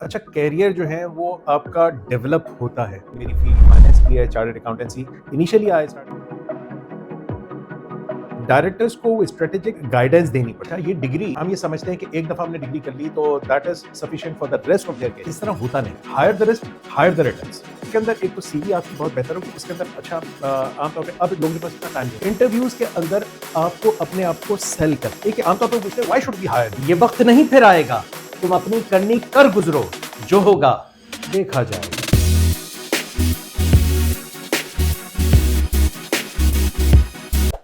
اچھا کیریئر جو ہے وہ آپ کا ڈیولپ ہوتا ہے. میری فیلڈ فائنینس کی ہے, چارٹرڈ اکاؤنٹنسی. انیشلی آئی ڈائریکٹرس کو اسٹریٹجک گائیڈنس دینی پڑتا ہے. یہ ڈگری ہم یہ سمجھتے ہیں کہ ایک دفعہ ہم نے ڈگری کر لی تو that is sufficient for the rest of their career. اس طرح ہوتا نہیں. Higher the risk, higher the returns. اس کے اندر ایک تو سی وی آپ کی بہت بہتر ہوگی. اس کے اندر اچھا عام طور پہ اب لوگوں کے پاس اتنا ٹائم نہیں. انٹرویوز کے اندر آپ کو اپنے آپ کو سیل کر ایک عام طور پہ پوچھتے ہیں وائی شوڈ بی ہائر. یہ وقت نہیں پھر آئے گا, تم اپنی کرنی کر گزرو, جو ہوگا دیکھا جائے گا.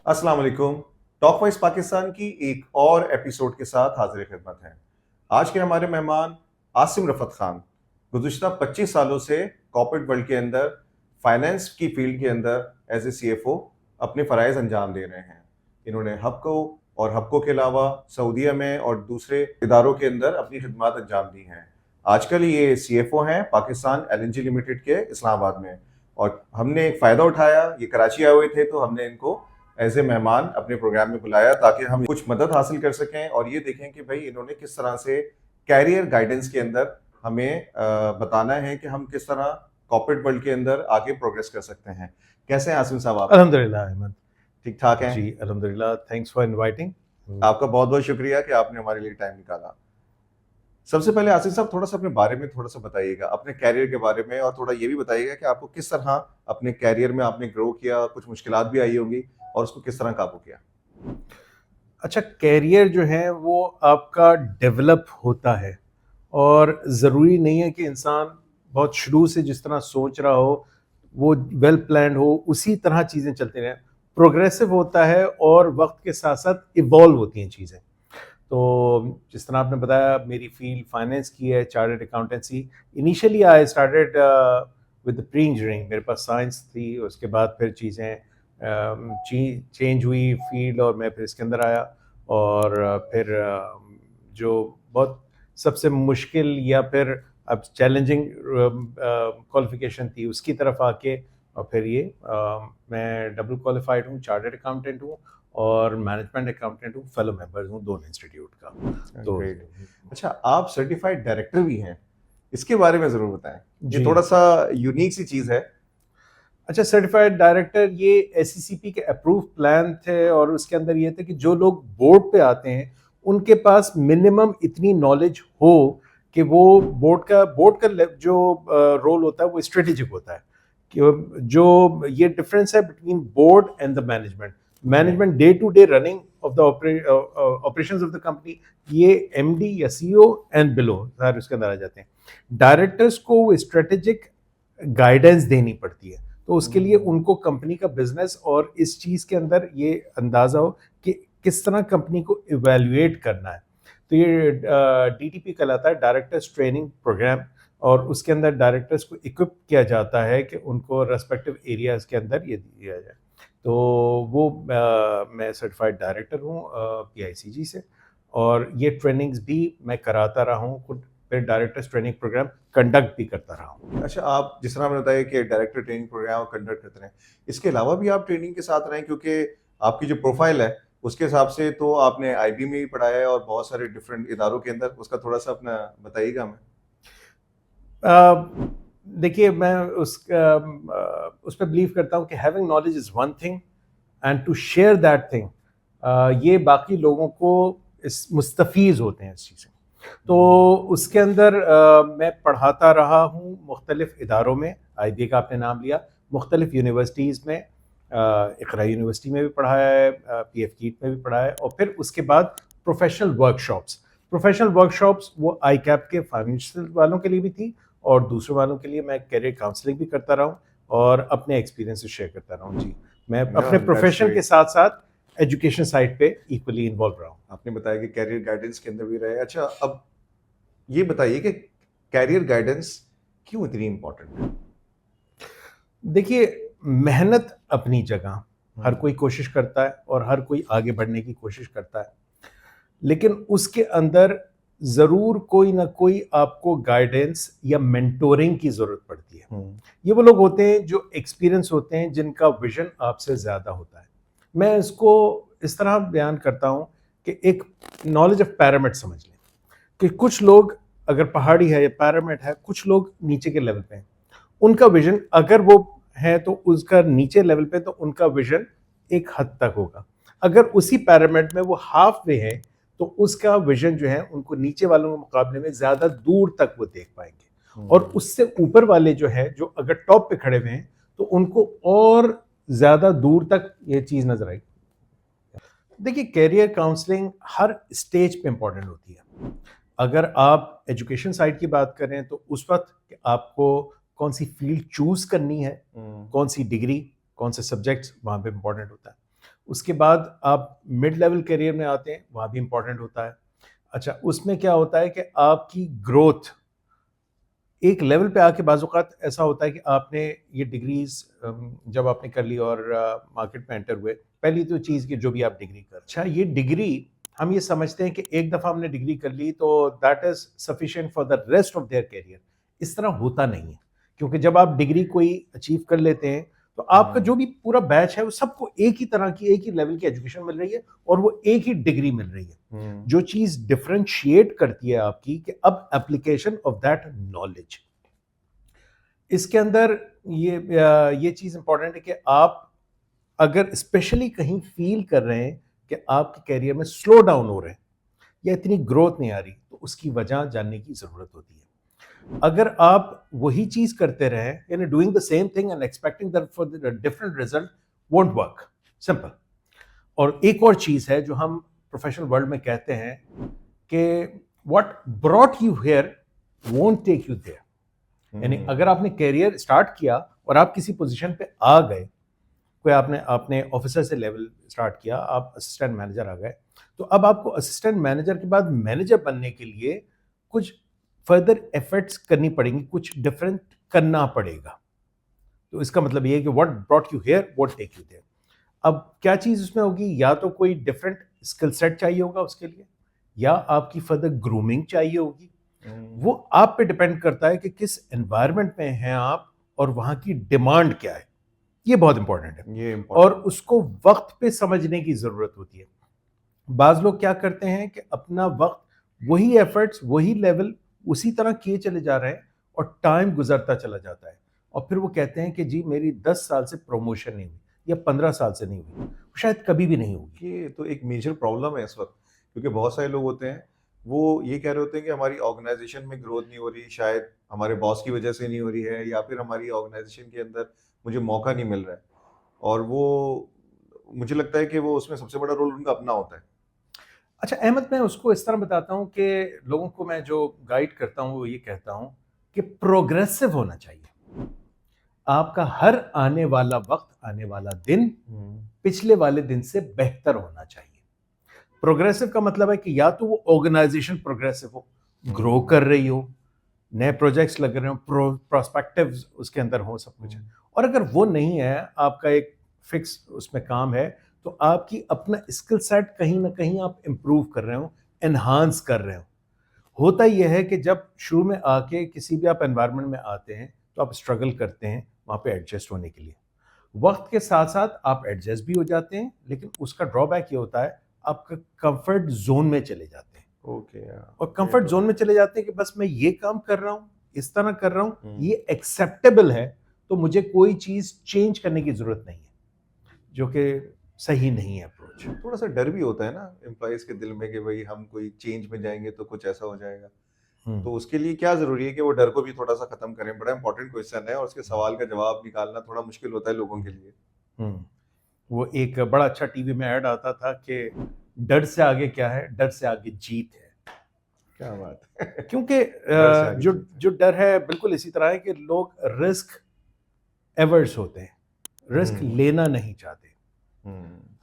السلام علیکم. ٹاک وائز پاکستان کی ایک اور ایپیسوڈ کے ساتھ حاضر خدمت ہیں. آج کے ہمارے مہمان عاصم رفعت خان گزشتہ 25 سالوں سے کارپوریٹ ورلڈ کے اندر فائنینس کی فیلڈ کے اندر ایز اے سی ایف او اپنے فرائض انجام دے رہے ہیں. انہوں نے ہبکو اور ہبکو کے علاوہ سعودیہ میں اور دوسرے اداروں کے اندر اپنی خدمات انجام دی ہیں. آج کل یہ سی ایف او ہیں Pakistan L N G limited کے اسلام آباد میں, اور ہم نے ایک فائدہ اٹھایا. یہ کراچی آئے ہوئے تھے تو ہم نے ان کو ایز اے مہمان اپنے پروگرام میں بلایا تاکہ ہم کچھ مدد حاصل کر سکیں اور یہ دیکھیں کہ بھائی انہوں نے کس طرح سے کیریئر گائیڈنس کے اندر ہمیں بتانا ہے کہ ہم کس طرح کارپوریٹ ورلڈ کے اندر آگے پروگریس کر سکتے ہیں. کیسے ہیں عاصم صاحب آپ؟ الحمدللہ احمد, ٹھیک ٹھاک ہیں جی الحمدللہ. Thanks for inviting. آپ کا بہت بہت شکریہ کہ آپ نے ہمارے لیے ٹائم نکالا. سب سے پہلے عاصم صاحب تھوڑا سا اپنے بارے میں تھوڑا سا بتائیے گا, اپنے کیریئر کے بارے میں, اور تھوڑا یہ بھی بتائیے گا کہ آپ کو کس طرح اپنے کیریئر میں آپ نے گرو کیا, کچھ مشکلات بھی آئی ہوں گی اور اس کو کس طرح قابو کیا. اچھا کیریئر جو ہے وہ آپ کا ڈیولپ ہوتا ہے, اور ضروری نہیں ہے کہ انسان بہت شروع سے جس طرح سوچ رہا ہو وہ ویل پلانڈ ہو اسی طرح چیزیں چلتی رہیں. پروگریسو ہوتا ہے اور وقت کے ساتھ ساتھ ایوالو ہوتی ہیں چیزیں. تو جس طرح آپ نے بتایا میری فیلڈ فائنینس کی ہے, chartered accountancy. Initially I started with pre engineering. میرے پاس سائنس تھی, اس کے بعد پھر چیزیں چینج ہوئی فیلڈ اور میں پھر اس کے اندر آیا. اور پھر جو بہت سب سے مشکل یا پھر اب چیلنجنگ کوالیفیکیشن تھی اس کی طرف آ کے, اور پھر یہ میں ڈبل کوالیفائڈ ہوں, چارٹرڈ اکاؤنٹنٹ ہوں اور مینجمنٹ اکاؤنٹنٹ ہوں, فیلو ممبر ہوں دونوں انسٹیٹیوٹ کا. تو اچھا آپ سرٹیفائڈ ڈائریکٹر بھی ہیں, اس کے بارے میں ضرور بتائیں. یہ جی. تھوڑا سا یونیک سی چیز ہے. اچھا سرٹیفائڈ ڈائریکٹر یہ ایس سی سی پی کے اپروو پلان تھے, اور اس کے اندر یہ تھا کہ جو لوگ بورڈ پہ آتے ہیں ان کے پاس منیمم اتنی نالج ہو کہ وہ بورڈ کا جو رول ہوتا ہے وہ اسٹریٹجک ہوتا ہے. کہ جو یہ ڈفرینس ہے between board and the management day to day running of the operations of the company, یہ ایم ڈی یا سی او اینڈ بلو سارے اس کے اندر آ جاتے ہیں. ڈائریکٹرس کو وہ اسٹریٹجک گائیڈنس دینی پڑتی ہے, تو اس کے لیے ان کو کمپنی کا بزنس اور اس چیز کے اندر یہ اندازہ ہو کہ کس طرح کمپنی کو ایویلویٹ کرنا ہے. تو یہ ڈی ٹی پی کہلاتا ہے, ڈائریکٹرز ٹریننگ پروگرام, اور اس کے اندر ڈائریکٹرز کو اکوپ کیا جاتا ہے کہ ان کو ریسپیکٹو ایریاز کے اندر یہ دیا جائے. تو وہ میں سرٹیفائڈ ڈائریکٹر ہوں پی آئی سی جی سے, اور یہ ٹریننگز بھی میں کراتا رہا ہوں, پھر ڈائریکٹرز ٹریننگ پروگرام کنڈکٹ بھی کرتا رہا ہوں. اچھا آپ جس طرح میں بتایا کہ ڈائریکٹر ٹریننگ پروگرام کنڈکٹ کرتے ہیں, اس کے علاوہ بھی آپ ٹریننگ کے ساتھ رہیں, کیونکہ آپ کی جو پروفائل ہے اس کے حساب سے تو آپ نے آئی بی میں بھی پڑھایا ہے اور بہت سارے ڈفرینٹ اداروں کے اندر, اس کا تھوڑا سا اپنا بتائیے گا ہمیں. دیکھیے میں اس پہ بلیو کرتا ہوں کہ having knowledge is one thing and to share that thing, یہ باقی لوگوں کو مستفیض ہوتے ہیں اس چیز سے. تو اس کے اندر میں پڑھاتا رہا ہوں مختلف اداروں میں. آئی بی کا آپ نے نام لیا, مختلف یونیورسٹیز میں, اقرا یونیورسٹی میں بھی پڑھایا ہے, پی ایف کیٹ میں بھی پڑھایا ہے, اور پھر اس کے بعد پروفیشنل ورک شاپس وہ آئی کیپ کے فائنینشیل والوں کے لیے بھی تھی, اور دوسرے والوں کے لیے میں کیریئر کاؤنسلنگ بھی کرتا رہا ہوں اور اپنے ایکسپیرینس شیئر کرتا رہا ہوں. جی میں اپنے پروفیشن کے ساتھ ساتھ ایجوکیشن سائڈ پہ ایکولی انوالو رہا ہوں. آپ نے بتایا کہ کیریئر گائیڈنس کے اندر بھی رہے. اچھا اب یہ بتائیے کہ کیریئر گائیڈنس کیوں اتنی امپورٹنٹ ہے؟ دیکھیے محنت اپنی جگہ, ہر کوئی کوشش کرتا ہے اور ہر کوئی آگے بڑھنے کی کوشش کرتا ہے, لیکن اس کے اندر ضرور کوئی نہ کوئی آپ کو گائیڈنس یا مینٹورنگ کی ضرورت پڑتی ہے. یہ وہ لوگ ہوتے ہیں جو ایکسپیرینس ہوتے ہیں, جن کا ویژن آپ سے زیادہ ہوتا ہے. میں اس کو اس طرح بیان کرتا ہوں کہ ایک نالج آف پیرامڈ سمجھ لیں کہ کچھ لوگ اگر پہاڑی ہے یا پیرامڈ ہے, کچھ لوگ نیچے کے لیول پہ ہیں, ان کا ویژن اگر وہ ہے تو اس کا نیچے لیول پہ, تو ان کا ویژن ایک حد تک ہوگا. اگر اسی پیرامڈ میں وہ ہاف وے ہے تو اس کا ویژن جو ہے ان کو نیچے والوں کے مقابلے میں زیادہ دور تک وہ دیکھ پائیں گے, اور اس سے اوپر والے جو ہے, جو اگر ٹاپ پہ کھڑے ہوئے ہیں, تو ان کو اور زیادہ دور تک یہ چیز نظر آئے گی. دیکھیے, کیریئر کاؤنسلنگ ہر اسٹیج پہ امپورٹنٹ ہوتی ہے. اگر آپ ایجوکیشن سائڈ کی بات کریں تو اس وقت کہ آپ کو کون سی فیلڈ چوز کرنی ہے, کون سی ڈگری, کون سے سبجیکٹس, وہاں پہ امپورٹنٹ ہوتا ہے. اس کے بعد آپ مڈ لیول کیریئر میں آتے ہیں, وہاں بھی امپورٹنٹ ہوتا ہے. اچھا, اس میں کیا ہوتا ہے کہ آپ کی گروتھ ایک لیول پہ آ کے, بعض اوقات ایسا ہوتا ہے کہ آپ نے یہ ڈگریز جب آپ نے کر لی اور مارکیٹ میں انٹر ہوئے, پہلی تو چیز کہ جو بھی آپ ڈگری کر, اچھا یہ ڈگری ہم یہ سمجھتے ہیں کہ ایک دفعہ ہم نے ڈگری کر لی تو that is sufficient for the rest of their career. اس طرح ہوتا نہیں ہے, کیونکہ جب آپ ڈگری کوئی اچیو کر لیتے ہیں تو آپ کا جو بھی پورا بیچ ہے وہ سب کو ایک ہی طرح کی, ایک ہی لیول کی ایجوکیشن مل رہی ہے, اور وہ ایک ہی ڈگری مل رہی ہے. جو چیز ڈفرینشیٹ کرتی ہے آپ کی کہ اب اپلیکیشن آف دیٹ نالج, اس کے اندر یہ چیز امپورٹنٹ ہے کہ آپ اگر اسپیشلی کہیں فیل کر رہے ہیں کہ آپ کے کیریئر میں سلو ڈاؤن ہو رہے ہیں یا اتنی گروتھ نہیں آ رہی, تو اس کی وجہ جاننے کی ضرورت ہوتی ہے. اگر آپ وہی چیز کرتے رہیں, یعنی doing the same thing and expecting that for the different result won't work, simple. اور ایک اور چیز ہے جو ہم پروفیشنل ورلڈ میں کہتے ہیں کہ what brought you here won't take you there. یعنی اگر آپ نے کیریئر اسٹارٹ کیا اور آپ کسی پوزیشن پہ آ گئے, کوئی آپ نے آفیسر سے لیول اسٹارٹ کیا, آپ اسسٹنٹ مینیجر آ گئے, تو اب آپ کو اسسٹنٹ مینیجر کے بعد مینیجر بننے کے لیے کچھ فردر ایفرٹس کرنی پڑیں گی, کچھ ڈفرینٹ کرنا پڑے گا. تو اس کا مطلب یہ ہے کہ what brought you here won't take you there. اب کیا چیز اس میں ہوگی, یا تو کوئی ڈفرینٹ اسکل سیٹ چاہیے ہوگا اس کے لیے, یا آپ کی فردر گرومنگ چاہیے ہوگی. وہ آپ پہ ڈپینڈ کرتا ہے کہ کس انوائرمنٹ میں ہیں آپ اور وہاں کی ڈیمانڈ کیا ہے. یہ بہت امپورٹنٹ ہے, اور اس کو وقت پہ سمجھنے کی ضرورت ہوتی ہے. بعض لوگ کیا کرتے ہیں کہ اپنا وقت وہی ایفرٹس, وہی لیول اسی طرح کیے چلے جا رہے ہیں, اور ٹائم گزرتا چلا جاتا ہے, اور پھر وہ کہتے ہیں کہ جی میری 10 سال سے پروموشن نہیں ہوئی یا 15 سال سے نہیں ہوئی, شاید کبھی بھی نہیں ہوگی. یہ تو ایک میجر پرابلم ہے اس وقت, کیونکہ بہت سارے لوگ ہوتے ہیں وہ یہ کہہ رہے ہوتے ہیں کہ ہماری آرگنائزیشن میں گروتھ نہیں ہو رہی, شاید ہمارے باس کی وجہ سے نہیں ہو رہی ہے, یا پھر ہماری آرگنائزیشن کے اندر مجھے موقع نہیں مل رہا ہے. اور وہ مجھے لگتا ہے کہ وہ اس میں سب سے بڑا رول ان کا اپنا ہوتا ہے. اچھا احمد, میں اس کو اس طرح بتاتا ہوں کہ لوگوں کو میں جو گائیڈ کرتا ہوں وہ یہ کہتا ہوں کہ پروگریسو ہونا چاہیے. آپ کا ہر آنے والا وقت, آنے والا دن پچھلے والے دن سے بہتر ہونا چاہیے. پروگریسو کا مطلب ہے کہ یا تو وہ آرگنائزیشن پروگریسو ہو, گرو کر رہی ہو, نئے پروجیکٹس لگ رہے ہوں, پراسپیکٹیوز اس کے اندر ہوں, سب کچھ. اور اگر وہ نہیں ہے, آپ کا ایک فکس اس میں کام ہے, تو آپ کی اپنا اسکل سیٹ کہیں نہ کہیں آپ امپروو کر رہے ہوں, انہانس کر رہے ہوں. ہوتا یہ ہے کہ جب شروع میں آ کے کسی بھی آپ انوائرمنٹ میں آتے ہیں تو آپ اسٹرگل کرتے ہیں وہاں پہ ایڈجسٹ ہونے کے لیے. وقت کے ساتھ ساتھ آپ ایڈجسٹ بھی ہو جاتے ہیں, لیکن اس کا ڈرا بیک یہ ہوتا ہے آپ کا کمفرٹ زون میں چلے جاتے ہیں. اور کمفرٹ زون میں چلے جاتے ہیں کہ بس میں یہ کام کر رہا ہوں, اس طرح کر رہا ہوں, یہ ایکسیپٹیبل ہے, تو مجھے کوئی چیز چینج کرنے کی ضرورت نہیں ہے, جو کہ صحیح نہیں ہے اپروچ. تھوڑا سا ڈر بھی ہوتا ہے نا امپلائیز کے دل میں کہ بھائی ہم کوئی چینج میں جائیں گے تو کچھ ایسا ہو جائے گا. تو اس کے لیے کیا ضروری ہے کہ وہ ڈر کو بھی تھوڑا سا ختم کریں. بڑا امپورٹنٹ کویشچن ہے, اور اس کے سوال کا جواب نکالنا تھوڑا مشکل ہوتا ہے لوگوں کے لیے. وہ ایک بڑا اچھا ٹی وی میں ایڈ آتا تھا کہ ڈر سے آگے کیا ہے, ڈر سے آگے جیت ہے. کیا بات ہے. کیونکہ جو ڈر ہے بالکل اسی طرح ہے کہ لوگ رسک ایورس ہوتے ہیں, رسک لینا نہیں چاہتے.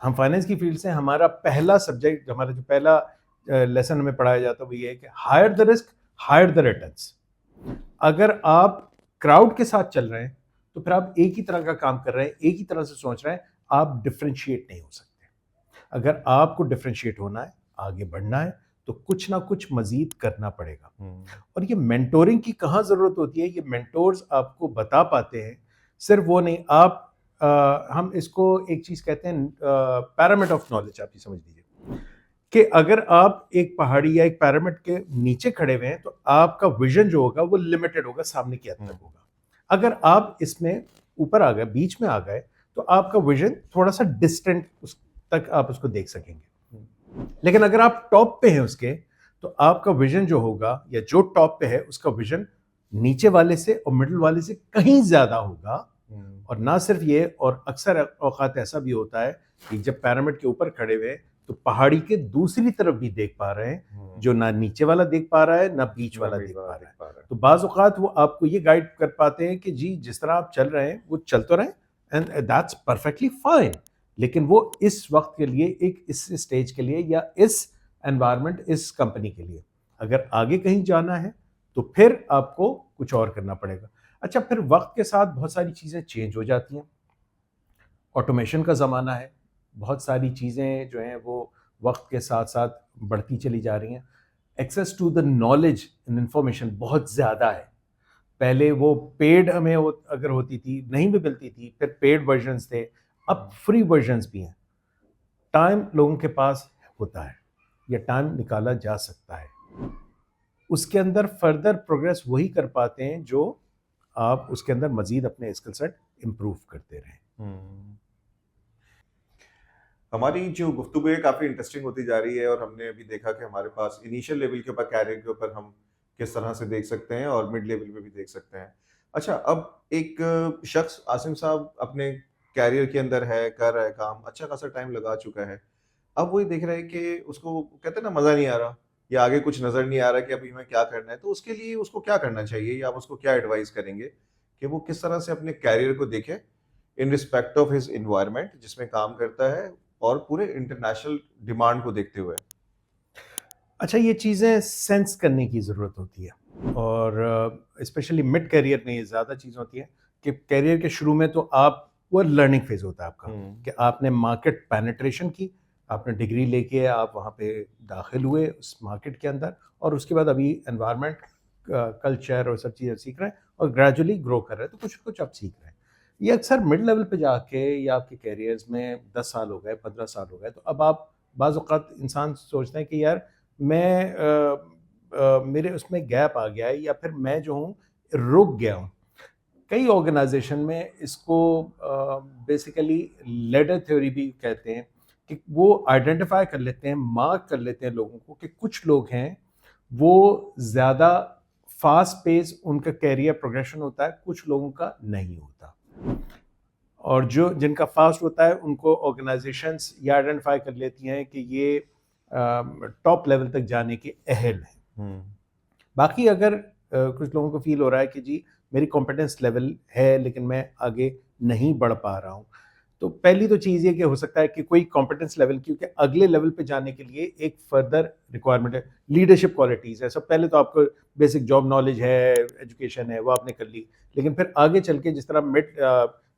ہم فائنینس کی فیلڈ سے, ہمارا پہلا سبجیکٹ, ہمارا جو پہلا لیسن ہمیں پڑھایا جاتا ہے وہ یہ ہے کہ higher the risk higher the returns. اگر آپ کراؤڈ کے ساتھ چل رہے ہیں تو پھر آپ ایک ہی طرح کا کام کر رہے ہیں, ایک ہی طرح سے سوچ رہے ہیں, آپ ڈفرینشیٹ نہیں ہو سکتے. اگر آپ کو ڈفرینشیٹ ہونا ہے, آگے بڑھنا ہے, تو کچھ نہ کچھ مزید کرنا پڑے گا. اور یہ مینٹورنگ کی کہاں ضرورت ہوتی ہے, یہ مینٹورز آپ کو بتا پاتے ہیں, صرف وہ نہیں. آپ ہم اس کو ایک چیز کہتے ہیں پیرامڈ آف نالج, آپ یہ سمجھ لیجیے کہ اگر آپ ایک پہاڑی یا ایک پیرامڈ کے نیچے کھڑے ہوئے ہیں تو آپ کا ویژن جو ہوگا وہ لمیٹڈ ہوگا، سامنے کی حد تک ہوگا. اگر آپ اس میں اوپر آ گئے، بیچ میں آ گئے، تو آپ کا ویژن تھوڑا سا ڈسٹنٹ اس تک آپ اس کو دیکھ سکیں گے. لیکن اگر آپ ٹاپ پہ ہیں اس کے، تو آپ کا ویژن جو ہوگا یا جو ٹاپ پہ ہے اس کا ویژن نیچے والے سے اور مڈل والے سے کہیں زیادہ ہوگا. اور نہ صرف یہ، اور اکثر اوقات ایسا بھی ہوتا ہے کہ جب پیرامڈ کے اوپر کھڑے ہوئے تو پہاڑی کے دوسری طرف بھی دیکھ پا رہے ہیں، جو نہ نیچے والا دیکھ پا رہا ہے نہ بیچ والا دیکھ پا رہا ہے. تو بعض اوقات وہ آپ کو یہ گائیڈ کر پاتے ہیں کہ جی جس طرح آپ چل رہے ہیں وہ چل تو رہے ہیں، اینڈ دیٹس پرفیکٹلی فائن. لیکن وہ اس وقت کے لیے، ایک اس اسٹیج کے لیے یا اس انوائرمنٹ، اس کمپنی کے لیے. اگر آگے کہیں جانا ہے تو پھر آپ کو کچھ اور کرنا پڑے گا. اچھا، پھر وقت کے ساتھ بہت ساری چیزیں چینج ہو جاتی ہیں. آٹومیشن کا زمانہ ہے، بہت ساری چیزیں جو ہیں وہ وقت کے ساتھ ساتھ بڑھتی چلی جا رہی ہیں. Access to the knowledge and information بہت زیادہ ہے. پہلے وہ پیڈ ہمیں اگر ہوتی تھی، نہیں بھی ملتی تھی، پھر پیڈ ورژنز تھے، اب فری ورژنز بھی ہیں. ٹائم لوگوں کے پاس ہوتا ہے یا ٹائم نکالا جا سکتا ہے، اس کے اندر فردر پروگریس وہی کر پاتے ہیں جو آپ اس کے اندر مزید اپنے اسکل سیٹ امپروو کرتے رہیں. ہماری جو گفتگو ہے کافی انٹرسٹنگ ہوتی جا رہی ہے، اور ہم نے ابھی دیکھا کہ ہمارے پاس انیشیل لیول کے اوپر، کیریئر کے اوپر ہم کس طرح سے دیکھ سکتے ہیں اور مڈ لیول پہ بھی دیکھ سکتے ہیں. اچھا، اب ایک شخص عاصم صاحب اپنے کیریئر کے اندر ہے، کر رہا ہے کام، اچھا خاصا ٹائم لگا چکا ہے. اب وہ دیکھ رہا ہے کہ اس کو کہتے ہیں نا مزہ نہیں آ رہا، یا آگے کچھ نظر نہیں آ رہا کہ ابھی ہمیں کیا کرنا ہے. تو اس کے لیے اس کو کیا کرنا چاہیے، یا آپ اس کو کیا ایڈوائز کریں گے کہ وہ کس طرح سے اپنے کیریئر کو دیکھے in respect of his environment جس میں کام کرتا ہے، اور پورے انٹرنیشنل ڈیمانڈ کو دیکھتے ہوئے؟ اچھا، یہ چیزیں سینس کرنے کی ضرورت ہوتی ہے، اور اسپیشلی مڈ کیریئر میں یہ زیادہ چیز ہوتی ہے کہ کیریئر کے شروع میں تو آپ وہ لرننگ فیز ہوتا ہے آپ کا، کہ آپ نے مارکیٹ پینیٹریشن کی، آپ نے ڈگری لے کے آپ وہاں پہ داخل ہوئے اس مارکیٹ کے اندر، اور اس کے بعد ابھی انوائرمنٹ، کلچر اور سب چیزیں سیکھ رہے ہیں اور گریجولی گرو کر رہے ہیں. تو کچھ آپ سیکھ رہے ہیں. یہ اکثر مڈ لیول پہ جا کے، یا آپ کے کیریئرز میں 10 سال ہو گئے، 15 سال ہو گئے، تو اب آپ بعض اوقات انسان سوچتے ہیں کہ یار میں میرے اس میں گیپ آ گیا ہے، یا پھر میں جو ہوں رک گیا ہوں. کئی آرگنائزیشن میں اس کو بیسیکلی لیڈر تھیوری بھی کہتے ہیں، کہ وہ آئیڈینٹیفائی کر لیتے ہیں، مارک کر لیتے ہیں لوگوں کو کہ کچھ لوگ ہیں وہ زیادہ فاسٹ پیس ان کا کیریئر پروگریشن ہوتا ہے، کچھ لوگوں کا نہیں ہوتا. اور جن کا فاسٹ ہوتا ہے ان کو آرگنائزیشنز یہ آئیڈینٹیفائی کر لیتی ہیں کہ یہ ٹاپ لیول تک جانے کے اہل ہیں. باقی اگر کچھ لوگوں کو فیل ہو رہا ہے کہ جی میری کمپیٹنس لیول ہے لیکن میں آگے نہیں بڑھ پا رہا ہوں، تو پہلی تو چیز یہ کہ ہو سکتا ہے کہ کوئی کمپیٹنس لیول، کیونکہ اگلے لیول پہ جانے کے لیے ایک فردر ریکوائرمنٹ ہے لیڈرشپ کوالٹیز ہے. سب پہلے تو آپ کو بیسک جاب نالج ہے، ایجوکیشن ہے، وہ آپ نے کر لی، لیکن پھر آگے چل کے جس طرح مڈ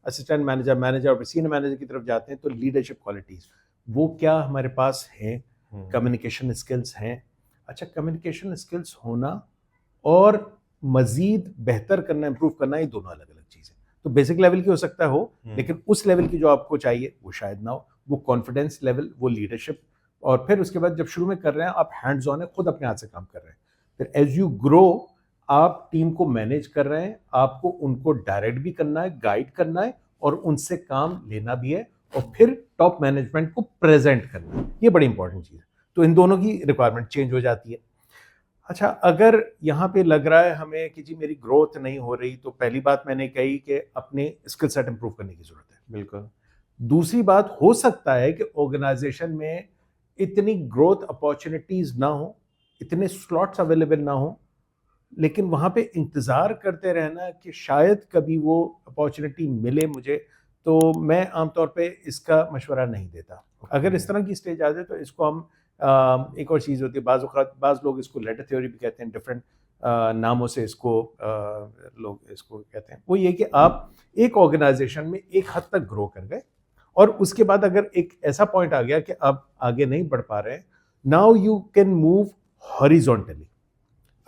اسسٹنٹ مینیجر اور سینئر مینیجر کی طرف جاتے ہیں تو لیڈرشپ کوالٹیز وہ کیا ہمارے پاس ہیں. کمیونیکیشن اسکلز ہیں. اچھا، کمیونیکیشن اسکلز ہونا اور مزید بہتر کرنا، امپروو کرنا، یہ دونوں الگ الگ چیزیں. تو بیسک لیول کی ہو سکتا ہو، لیکن اس لیول کی جو آپ کو چاہیے وہ شاید نہ ہو. وہ کانفیڈنس لیول، وہ لیڈرشپ، اور پھر اس کے بعد جب شروع میں کر رہے ہیں آپ ہینڈز آن ہے، خود اپنے ہاتھ سے کام کر رہے ہیں. پھر ایز یو گرو آپ ٹیم کو مینیج کر رہے ہیں، آپ کو ان کو ڈائریکٹ بھی کرنا ہے، گائیڈ کرنا ہے، اور ان سے کام لینا بھی ہے، اور پھر ٹاپ مینجمنٹ کو پریزنٹ کرنا ہے. یہ بڑی امپورٹنٹ چیز ہے. تو ان دونوں کی ریکوائرمنٹ چینج ہو جاتی ہے. اچھا، اگر یہاں پہ لگ رہا ہے ہمیں کہ جی میری گروتھ نہیں ہو رہی، تو پہلی بات میں نے کہی کہ اپنے اسکل سیٹ امپروو کرنے کی ضرورت ہے. بالکل. دوسری بات، ہو سکتا ہے کہ آرگنائزیشن میں اتنی گروتھ اپارچونیٹیز نہ ہوں، اتنے سلاٹس اویلیبل نہ ہوں، لیکن وہاں پہ انتظار کرتے رہنا کہ شاید کبھی وہ اپارچونیٹی ملے مجھے، تو میں عام طور پہ اس کا مشورہ نہیں دیتا. اگر اس طرح کی اسٹیج آ جائے تو اس کو ہم ایک اور چیز ہوتی ہے، بعض اوقات بعض لوگ اس کو لیڈر تھیوری بھی کہتے ہیں، ڈفرینٹ ناموں سے اس کو لوگ اس کو کہتے ہیں. وہ یہ کہ آپ ایک آرگنائزیشن میں ایک حد تک گرو کر گئے، اور اس کے بعد اگر ایک ایسا پوائنٹ آ گیا کہ آپ آگے نہیں بڑھ پا رہے ہیں، now you can move horizontally.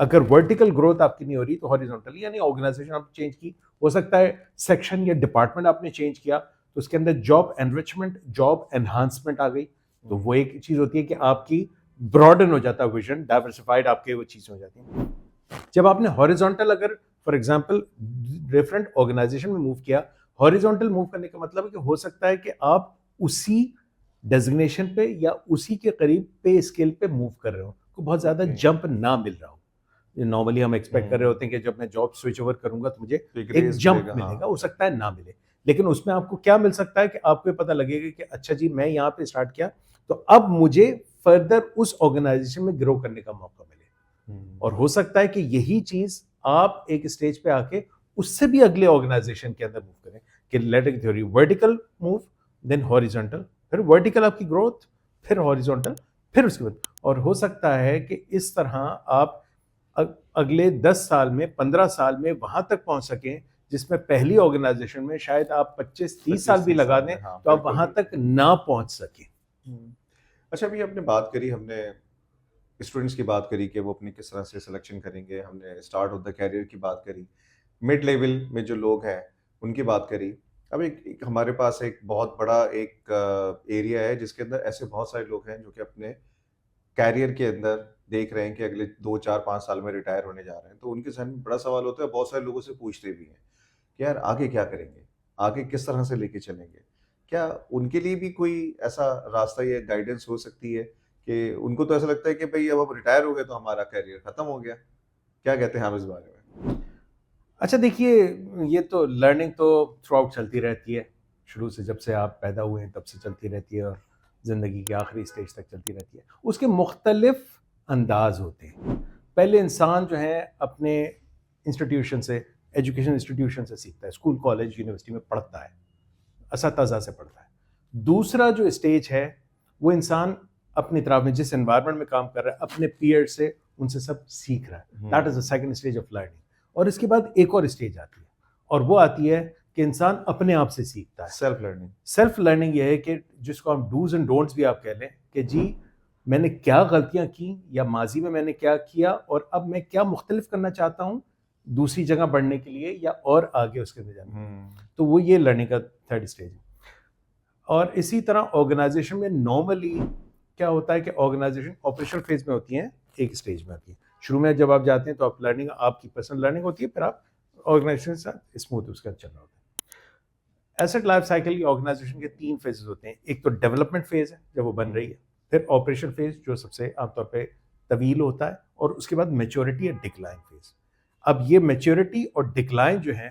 اگر ورٹیکل گروتھ آپ کی نہیں ہو رہی تو ہاریزونٹلی، یعنی آرگنائزیشن آپ چینج کی، ہو سکتا ہے سیکشن یا ڈپارٹمنٹ آپ نے چینج کیا، تو اس کے اندر جاب انریچمنٹ، جاب انہانسمنٹ آ گئی. تو وہ ایک چیز ہوتی ہے کہ آپ کی براڈن ہو جاتا ہے ویژن, ڈائیورسفائڈ آپ کے وہ چیزیں ہو جاتی ہیں. جب آپ نے ہاریزونٹل اگر فار ایگزامپل ڈفرینٹ آرگنائزیشن میں موو کیا, ہاریزونٹل موو کرنے کا مطلب ہے کہ ہو سکتا ہے کہ آپ اسی ڈیزگنیشن پہ یا اسی کے قریب پے اسکیل پہ موو کر رہے ہو, کو بہت زیادہ جمپ نہ مل رہا ہو. نارملی ہم ایکسپیکٹ کر رہے ہوتے ہیں کہ جب میں جاب سوئچ اوور کروں گا تو مجھے ایک جمپ ملے گا, ہو سکتا ہے نہ ملے, لیکن اس میں آپ کو کیا مل سکتا ہے کہ آپ کو پتہ لگے گا کہ اچھا جی میں یہاں پہ اسٹارٹ کیا تو اب مجھے فردر اس آرگنائزیشن میں گرو کرنے کا موقع ملے. اور ہو سکتا ہے کہ یہی چیز آپ ایک اسٹیج پہ آ کے اس سے بھی اگلے آرگنائزیشن کے اندر موو کریں کہ لیٹرک theory vertical move then horizontal, پھر ورٹیکل آپ کی گروتھ, پھر ہاریزونٹل, پھر اس کے بعد. اور ہو سکتا ہے کہ اس طرح آپ اگلے 10 سال میں 15 سال میں وہاں تک پہنچ سکیں جس میں پہلی آرگنائزیشن میں شاید آپ 25-30 سال بھی لگا دیں تو آپ وہاں تک نہ پہنچ سکیں. اچھا ابھی آپ نے بات کری, ہم نے اسٹوڈنٹس کی بات کری کہ وہ اپنی کس طرح سے سلیکشن کریں گے, ہم نے اسٹارٹ آف دا کیریئر کی بات کری, مڈ لیول میں جو لوگ ہیں ان کی بات کری. اب ایک ہمارے پاس ایک بہت بڑا ایک ایریا ہے جس کے اندر ایسے بہت سارے لوگ ہیں جو کہ اپنے کیریئر کے اندر دیکھ رہے ہیں کہ اگلے 2-4-5 سال میں ریٹائر ہونے جا رہے ہیں. تو ان کے ذہن میں بڑا سوال ہوتا ہے, بہت سارے لوگوں سے پوچھتے بھی ہیں کہ یار آگے کیا کریں گے, آگے کس طرح سے لے کے چلیں گے. کیا ان کے لیے بھی کوئی ایسا راستہ یا گائیڈنس ہو سکتی ہے کہ ان کو تو ایسا لگتا ہے کہ بھئی اب ریٹائر ہو گئے تو ہمارا کیریئر ختم ہو گیا, کیا کہتے ہیں آپ اس بارے میں؟ اچھا دیکھیے, یہ تو لرننگ تو تھرو آؤٹ چلتی رہتی ہے, شروع سے جب سے آپ پیدا ہوئے ہیں تب سے چلتی رہتی ہے اور زندگی کے آخری اسٹیج تک چلتی رہتی ہے. اس کے مختلف انداز ہوتے ہیں. پہلے انسان جو ہے اپنے انسٹیٹیوشن سے, ایجوکیشن انسٹیٹیوشن سے سیکھتا ہے, اسکول کالج یونیورسٹی میں پڑھتا ہے, اساتذہ سے پڑھتا ہے. دوسرا جو اسٹیج ہے وہ انسان اپنی طرف میں جس انوائرمنٹ میں کام کر رہا ہے اپنے پیئر سے ان سے سب سیکھ رہا ہے. That is the second stage of learning. اور اس کے بعد ایک اور اسٹیج آتی ہے اور وہ آتی ہے کہ انسان اپنے آپ سے سیکھتا ہے. Self learning. سیلف لرننگ یہ ہے کہ جس کو ہم ڈوز اینڈ ڈونٹس بھی آپ کہہ لیں کہ جی میں نے کیا غلطیاں کی یا ماضی میں نے کیا کیا اور اب میں کیا مختلف کرنا چاہتا ہوں دوسری جگہ بڑھنے کے لیے یا اور آگے اس کے اندر جانا. تو وہ یہ لرننگ کا تھرڈ اسٹیج ہے. اور اسی طرح آرگنائزیشن میں نارملی کیا ہوتا ہے کہ آرگنائزیشن آپریشنل فیز میں ہوتی ہیں, ایک اسٹیج میں آتی ہے. شروع میں جب آپ جاتے ہیں تو آپ لرننگ آپ کی پرسنل لرننگ ہوتی ہے, پھر آپ آرگنائزیشن کے ساتھ اسموتھ اس کا چل رہا ہوتا ہے. ایسٹ لائف سائیکل کی آرگنائزیشن کے 3 فیزز ہوتے ہیں. ایک تو ڈیولپمنٹ فیز ہے جب وہ بن رہی ہے, پھر آپریشن فیز جو سب سے عام طور پہ طویل ہوتا ہے, اور اس کے بعد میچورٹی اور ڈکلائن فیز. اب یہ میچورٹی اور ڈکلائن جو ہے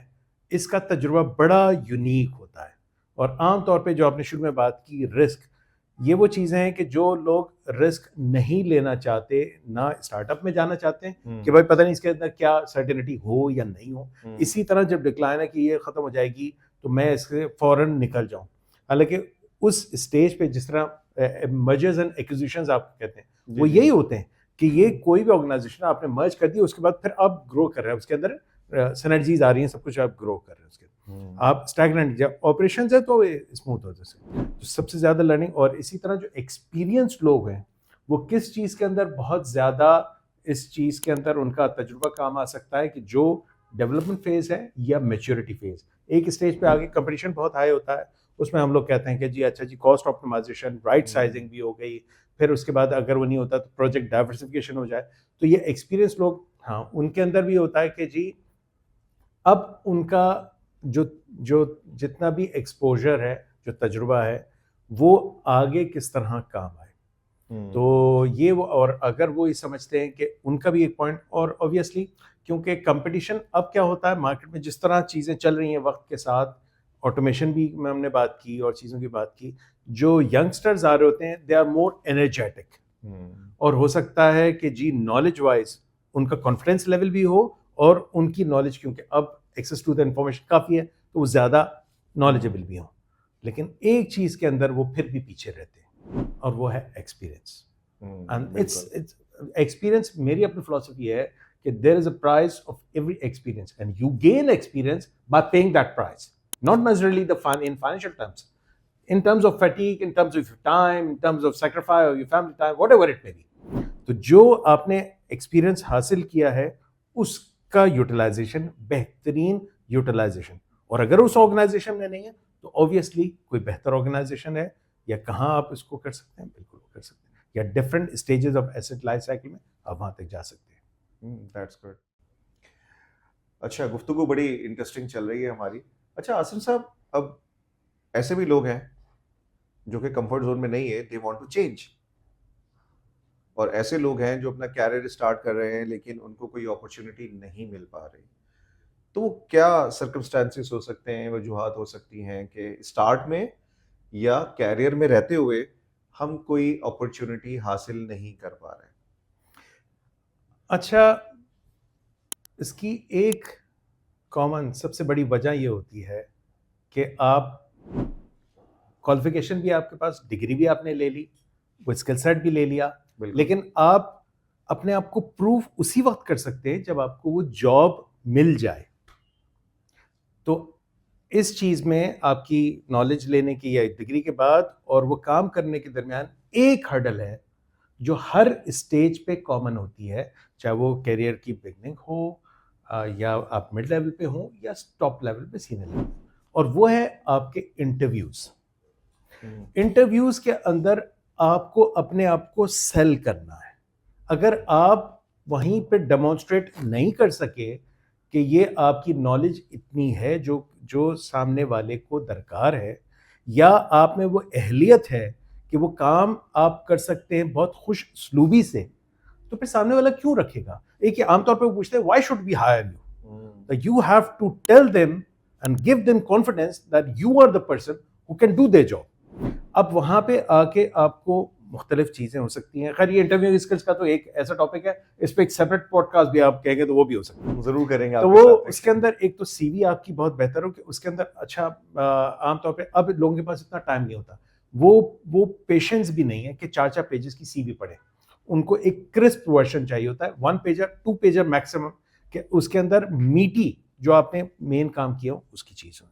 اس کا تجربہ بڑا یونیک ہوتا ہے. اور عام طور پہ جو آپ نے شروع میں بات کی رسک, یہ وہ چیزیں ہیں کہ جو لوگ رسک نہیں لینا چاہتے, نہ اسٹارٹ اپ میں جانا چاہتے ہیں کہ بھائی پتہ نہیں اس کے اندر کیا سرٹینٹی ہو یا نہیں ہو. اسی طرح جب ڈکلائن ہے کہ یہ ختم ہو جائے گی تو میں اس سے فوراً نکل جاؤں. حالانکہ اس اسٹیج پہ جس طرح مرجرز اینڈ ایکوزیشنز آپ کہتے ہیں وہ یہی ہوتے ہیں کہ یہ کوئی بھی آرگنائزیشن آپ نے مرج کر دی, اس کے بعد پھر آپ گرو کر رہے ہیں, اس کے اندر سینرجیز آ رہی ہیں, سب کچھ آپ گرو کر رہے ہیں. اس کے آپ اسٹیگننٹ جب آپریشنز ہے تو اسموتھ ہوتے ہیں. تو سب سے زیادہ لرننگ. اور اسی طرح جو ایکسپیرینسڈ لوگ ہیں وہ کس چیز کے اندر بہت زیادہ اس چیز کے اندر ان کا تجربہ کام آ سکتا ہے کہ جو ڈیولپمنٹ فیز ہے یا میچورٹی فیز. ایک اسٹیج پہ آگے کمپٹیشن بہت ہائی ہوتا ہے, اس میں ہم لوگ کہتے ہیں کہ جی اچھا جی کاسٹ آپٹیمائزیشن, رائٹ سائزنگ بھی ہو گئی, پھر اس کے بعد اگر وہ نہیں ہوتا تو پروجیکٹ ڈائیورسفیکیشن ہو جائے. تو یہ ایکسپیرینس لوگ, ہاں ان کے اندر بھی ہوتا ہے کہ جی اب ان کا جو جتنا بھی ایکسپوجر ہے, جو تجربہ ہے, وہ آگے کس طرح کام آئے. تو یہ وہ, اور اگر وہ یہ سمجھتے ہیں کہ ان کا بھی ایک پوائنٹ, اور اوبیسلی کیونکہ کمپٹیشن اب کیا ہوتا ہے مارکیٹ میں جس طرح چیزیں چل رہی ہیں وقت کے ساتھ, آٹومیشن بھی میں ہم نے بات کی اور چیزوں کی بات کی, جو ینگسٹرز آ رہے ہوتے ہیں دے آر مور انرجیٹک, اور ہو سکتا ہے کہ جی نالج وائز ان کا کانفیڈنس لیول بھی ہو, اور ان کی نالج کیونکہ اب ایکسیس ٹو دا انفارمیشن کافی ہے تو وہ زیادہ نالجبل بھی ہوں. لیکن ایک چیز کے اندر وہ پھر بھی پیچھے رہتے ہیں, اور وہ ہے ایکسپیرئنس. ایکسپیرئنس میری اپنی فلسفی ہے کہ there is a price of every experience, and you gain experience by paying that price, not necessarily in financial terms, in terms of fatigue, in terms of your time, in terms of sacrifice of your family time, whatever it may be. تو جو آپ نے experience حاصل کیا ہے اس کا utilization, بہترین utilization, اور اگر اس آرگنائزیشن میں نہیں ہے تو obviously کوئی بہتر آرگنائزیشن ہے یا کہاں آپ اس کو کر سکتے ہیں، بالکل وہ کر سکتے ہیں، یا different stages of asset life cycle میں آپ وہاں تک جا سکتے ہیں. That's good. اچھا، گفتگو بڑی انٹرسٹنگ چل رہی ہے ہماری. اچھا عاصم صاحب، اب ایسے بھی لوگ ہیں جو کہ کمفرٹ زون میں نہیں ہے، دے وانٹ ٹو چینج، اور ایسے لوگ ہیں جو اپنا کیریئر اسٹارٹ کر رہے ہیں لیکن ان کو کوئی اپرچونٹی نہیں مل پا رہی. تو وہ کیا سرکمسٹانسز ہو سکتے ہیں، وجوہات ہو سکتی ہیں کہ اسٹارٹ میں یا کیریئر میں رہتے ہوئے ہم کوئی اپرچونٹی حاصل نہیں کر پا رہے ہیں؟ اچھا، اس کی ایک کامن سب سے بڑی وجہ یہ ہوتی ہے کہ آپ کوالیفیکیشن بھی آپ کے پاس، ڈگری بھی آپ نے لے لی، وہ اسکل سیٹ بھی لے لیا، لیکن آپ اپنے آپ کو پروف اسی وقت کر سکتے ہیں جب آپ کو وہ جاب مل جائے. تو اس چیز میں آپ کی نالج لینے کی یا ڈگری کے بعد اور وہ کام کرنے کے درمیان ایک ہرڈل ہے جو ہر اسٹیج پہ کامن ہوتی ہے، چاہے وہ کیریئر کی بگننگ ہو یا آپ مڈ لیول پہ ہوں یا ٹاپ لیول پہ، سینئر لیول، اور وہ ہے آپ کے انٹرویوز. انٹرویوز کے اندر آپ کو اپنے آپ کو سیل کرنا ہے. اگر آپ وہیں پہ ڈیمونسٹریٹ نہیں کر سکے کہ یہ آپ کی نالج اتنی ہے جو سامنے والے کو درکار ہے، یا آپ میں وہ اہلیت ہے کہ وہ کام آپ کر سکتے ہیں بہت خوش اسلوبی سے، تو پھر سامنے والا کیوں رکھے گا؟ ایک عام طور پہ وہ پوچھتے ہیں why should we hire you. You have to tell them and give them confidence that you are the person who can do their job. اب وہاں پہ آ کے آپ کو مختلف چیزیں ہو سکتی ہیں. خیر یہ انٹرویو اسکلس کا تو ایک ایسا ٹاپک ہے، اس پہ ایک سیپریٹ پوڈ کاسٹ بھی آپ کہیں گے تو وہ بھی ہو سکتا ہے، ضرور کریں گے. تو وہ اس کے اندر ایک تو سی وی آپ کی بہت بہتر ہو کہ اس کے اندر اچھا عام طور پہ اب لوگوں کے پاس اتنا ٹائم نہیں ہوتا، وہ پیشنس بھی نہیں ہے کہ 4 پیجز کی سی وی پڑھیں. ان کو ایک کرسپ ورژن چاہیے ہوتا ہے، 1 پیجر 2 پیجر میکسیمم، کہ اس کے اندر میٹی جو آپ نے مین کام کیا ہو اس کی چیز ہو.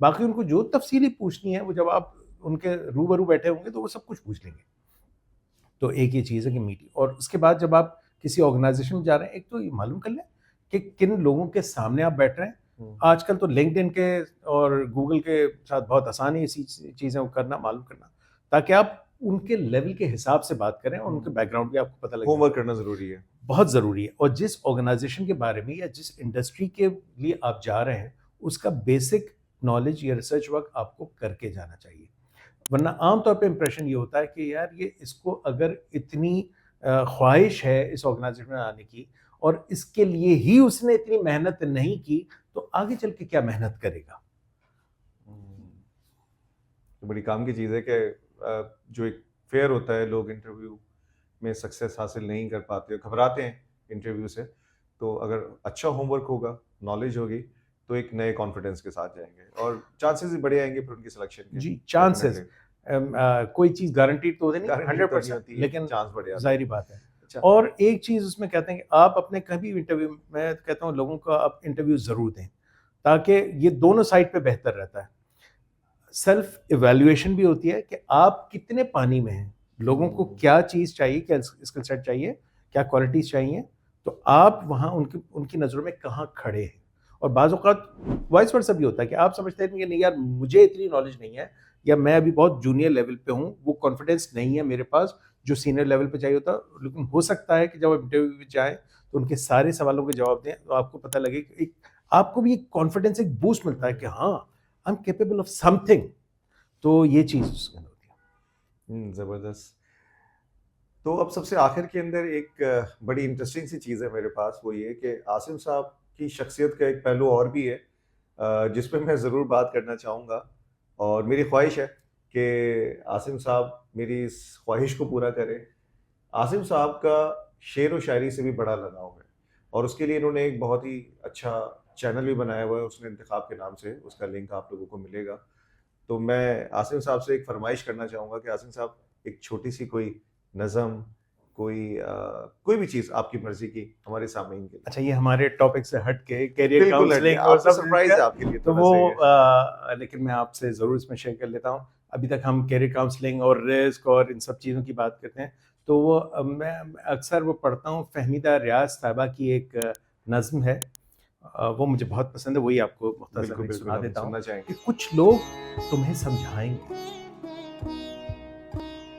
باقی ان کو جو تفصیلی پوچھنی ہے وہ جب آپ ان کے روبرو بیٹھے ہوں گے تو وہ سب کچھ پوچھ لیں گے. تو ایک یہ چیز ہے کہ میٹنگ. اور اس کے بعد جب آپ کسی آرگنائزیشن میں جا رہے ہیں، ایک تو یہ معلوم کر لیں کہ کن لوگوں کے سامنے آپ بیٹھ رہے ہیں. آج کل تو لنکڈ ان کے اور گوگل کے ساتھ بہت آسانی ایسی چیزیں کرنا، معلوم کرنا، تاکہ آپ ان کے لیول کے حساب سے بات کریں اور ان کے بیک گراؤنڈ بھی آپ کو پتہ لگے. ہوم ورک کرنا ضروری ہے، بہت ضروری ہے. اور جس آرگنائزیشن کے بارے میں یا جس انڈسٹری کے لیے آپ جا رہے ہیں اس کا بیسک نالج یا ریسرچ ورک آپ کو کر کے جانا چاہیے. ورنہ عام طور پہ امپریشن یہ ہوتا ہے کہ یار یہ اس کو اگر اتنی خواہش ہے اس آرگنائزیشن میں آنے کی اور اس کے لیے ہی اس نے اتنی محنت نہیں کی تو آگے چل کے کیا محنت کرے گا. بڑی کام کی چیز ہے کہ جو ایک فیئر ہوتا ہے، لوگ انٹرویو میں سکسیس حاصل نہیں کر پاتے، گھبراتے ہیں انٹرویو سے، تو اگر اچھا ہوم ورک ہوگا، نالج ہوگی، تو ایک نئے کانفیڈنس کے ساتھ جائیں گے اور چانسز بھی بڑے آئیں گے پھر ان کی سلیکشن کے. جی چانسز، کوئی چیز گارنٹیڈ تو ہوتے نہیں 100%، لیکن چانس بڑے آتے ہیں. ظاہری بات ہے. اور ایک چیز اس میں کہتے ہیں کہ آپ اپنے کبھی انٹرویو، میں کہتا ہوں لوگوں کو آپ انٹرویو ضرور دیں تاکہ یہ دونوں سائڈ پہ بہتر رہتا ہے. سیلف ایویلویشن بھی ہوتی ہے کہ آپ کتنے پانی میں ہیں، لوگوں کو کیا چیز چاہیے، کیا اسکل سیٹ چاہیے، کیا کوالٹیز چاہیے، تو آپ وہاں ان کی نظروں میں کہاں کھڑے ہیں. اور بعض اوقات وائس ورسا بھی ہوتا ہے کہ آپ سمجھتے ہیں کہ نہیں یار مجھے اتنی نالج نہیں ہے یا میں ابھی بہت جونیئر لیول پہ ہوں، وہ کانفیڈینس نہیں ہے میرے پاس جو سینئر لیول پہ چاہیے ہوتا. لیکن ہو سکتا ہے کہ جب آپ انٹرویو میں جائیں تو ان کے سارے سوالوں کے جواب دیں تو آپ کو پتہ لگے کہ آپ کو بھی ایک کانفیڈینس، ایک بوسٹ ملتا ہے کہ ہاں I am capable of some thing. تو یہ چیز اس کے اندر ہوتی ہے. زبردست. تو اب سب سے آخر کے اندر ایک بڑی انٹرسٹنگ سی چیز ہے میرے پاس، وہ یہ کہ عاصم صاحب کی شخصیت کا ایک پہلو اور بھی ہے جس پہ میں ضرور بات کرنا چاہوں گا، اور میری خواہش ہے کہ عاصم صاحب میری اس خواہش کو پورا کریں. عاصم صاحب کا شعر و شاعری سے بھی بڑا لگاؤ ہے اور اس کے لیے انہوں نے ایک بہت ہی اچھا چینل بھی بنایا ہوا ہے، اس نے انتخاب کے نام سے، اس کا لنک آپ لوگوں کو ملے گا. تو میں عاصم صاحب سے ایک فرمائش کرنا چاہوں گا کہ عاصم صاحب ایک چھوٹی سی کوئی نظم، کوئی بھی چیز آپ کی مرضی کی ہمارے سامعین کے لیے. اچھا یہ ہمارے ٹاپک سے ہٹ کے کیریئر کاؤنسلنگ اور سب سرپرائز ہے آپ کے لیے تو وہ لیکن میں آپ سے ضرور اس میں شیئر کر لیتا ہوں. ابھی تک ہم کیریئر کاؤنسلنگ اور رسک اور ان سب چیزوں کی بات کرتے ہیں تو وہ میں اکثر وہ پڑھتا ہوں. فہمیدہ ریاض صاحبہ کی ایک نظم ہے، وہ مجھے بہت پسند ہے، وہی آپ کو مختصر سنا دیتا ہوں کہ کچھ لوگ تمہیں سمجھائیں گے